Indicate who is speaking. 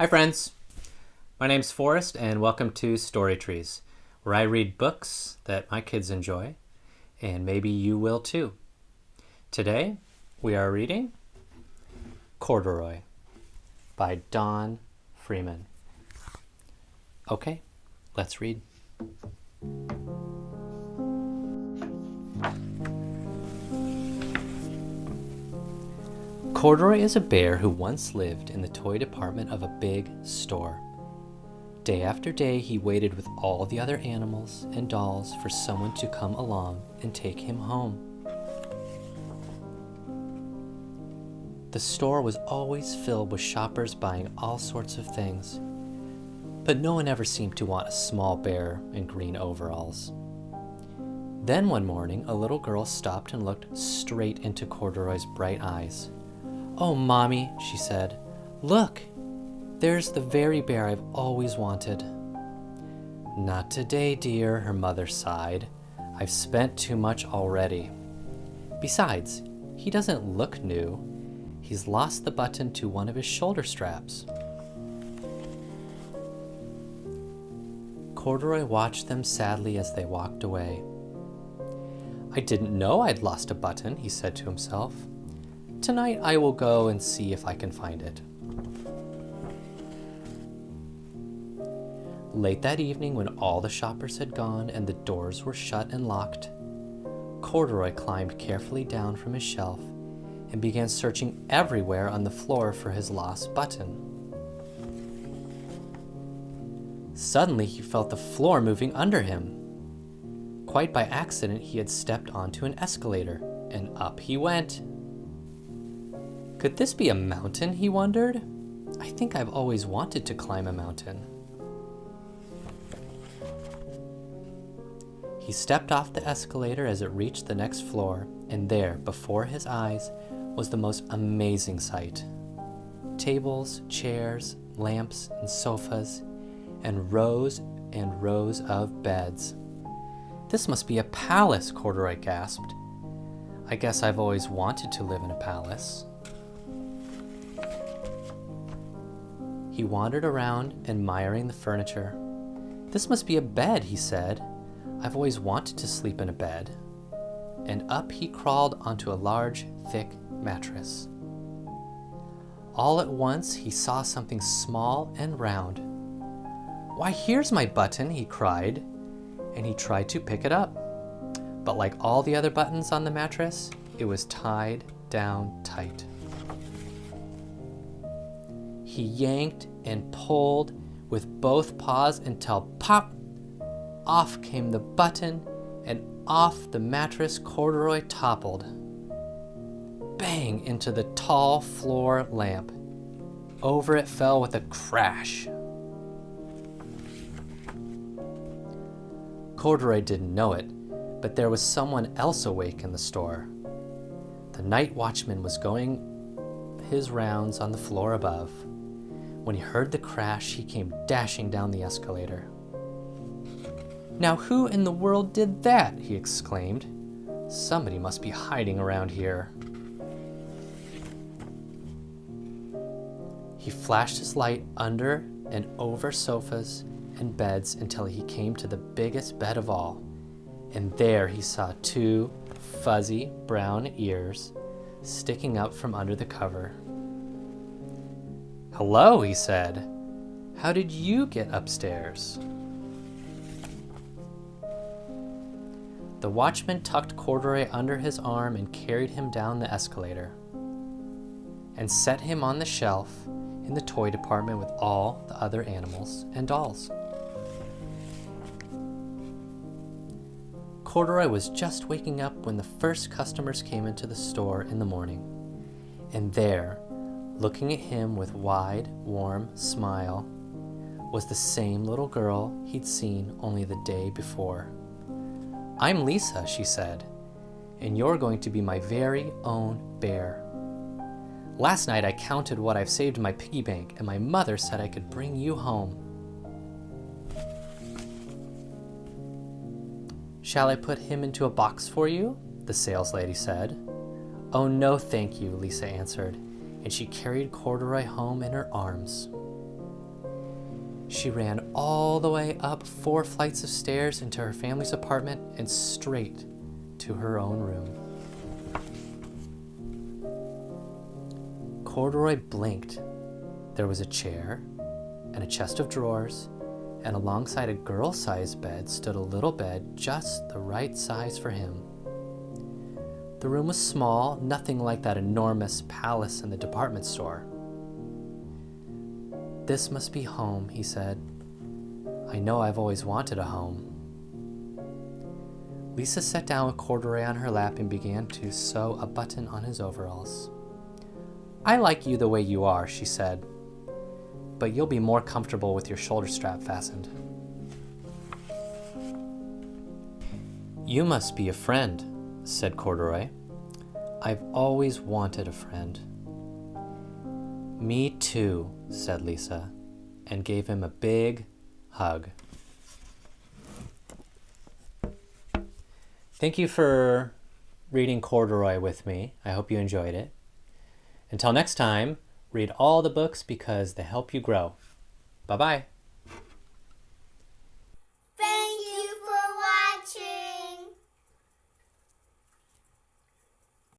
Speaker 1: Hi friends, my name's Forrest and welcome to Story Trees, where I read books that my kids enjoy, and maybe you will too. Today we are reading Corduroy by Don Freeman. Okay, let's read. Corduroy is a bear who once lived in the toy department of a big store. Day after day, he waited with all the other animals and dolls for someone to come along and take him home. The store was always filled with shoppers buying all sorts of things, but no one ever seemed to want a small bear in green overalls. Then one morning, a little girl stopped and looked straight into Corduroy's bright eyes. "Oh, Mommy," she said, "look, there's the very bear I've always wanted." "Not today, dear," her mother sighed. "I've spent too much already. Besides, he doesn't look new. He's lost the button to one of his shoulder straps." Corduroy watched them sadly as they walked away. "I didn't know I'd lost a button," he said to himself. "Tonight I will go and see if I can find it." Late that evening, when all the shoppers had gone and the doors were shut and locked, Corduroy climbed carefully down from his shelf and began searching everywhere on the floor for his lost button. Suddenly he felt the floor moving under him. Quite by accident, he had stepped onto an escalator, and up he went. Could this be a mountain, he wondered? I think I've always wanted to climb a mountain. He stepped off the escalator as it reached the next floor, and there, before his eyes, was the most amazing sight. Tables, chairs, lamps, and sofas, and rows of beds. "This must be a palace," Corduroy gasped. "I guess I've always wanted to live in a palace." He wandered around, admiring the furniture. "This must be a bed," he said. "I've always wanted to sleep in a bed." And up he crawled onto a large, thick mattress. All at once, he saw something small and round. "Why, here's my button," he cried, and he tried to pick it up. But like all the other buttons on the mattress, it was tied down tight. He yanked and pulled with both paws until pop! Off came the button, and off the mattress Corduroy toppled. Bang! Into the tall floor lamp. Over it fell with a crash. Corduroy didn't know it, but there was someone else awake in the store. The night watchman was going his rounds on the floor above. When he heard the crash, he came dashing down the escalator. "Now who in the world did that?" he exclaimed. "Somebody must be hiding around here." He flashed his light under and over sofas and beds until he came to the biggest bed of all, and there he saw two fuzzy brown ears sticking up from under the cover. "Hello," he said. "How did you get upstairs?" The watchman tucked Corduroy under his arm and carried him down the escalator and set him on the shelf in the toy department with all the other animals and dolls. Corduroy was just waking up when the first customers came into the store in the morning, and there, looking at him with wide, warm smile, was the same little girl he'd seen only the day before. "I'm Lisa," she said, "and you're going to be my very own bear. Last night I counted what I've saved in my piggy bank, and my mother said I could bring you home." "Shall I put him into a box for you?" the saleslady said. "Oh, no, thank you," Lisa answered, and she carried Corduroy home in her arms. She ran all the way up 4 flights of stairs into her family's apartment and straight to her own room. Corduroy blinked. There was a chair and a chest of drawers, and alongside a girl-sized bed stood a little bed just the right size for him. The room was small, nothing like that enormous palace in the department store. "This must be home," he said. "I know I've always wanted a home." Lisa sat down with Corduroy on her lap and began to sew a button on his overalls. "I like you the way you are," she said, "but you'll be more comfortable with your shoulder strap fastened." "You must be a friend," said Corduroy. "I've always wanted a friend." "Me too," said Lisa, and gave him a big hug. Thank you for reading Corduroy with me. I hope you enjoyed it. Until next time, read all the books because they help you grow. Bye-bye.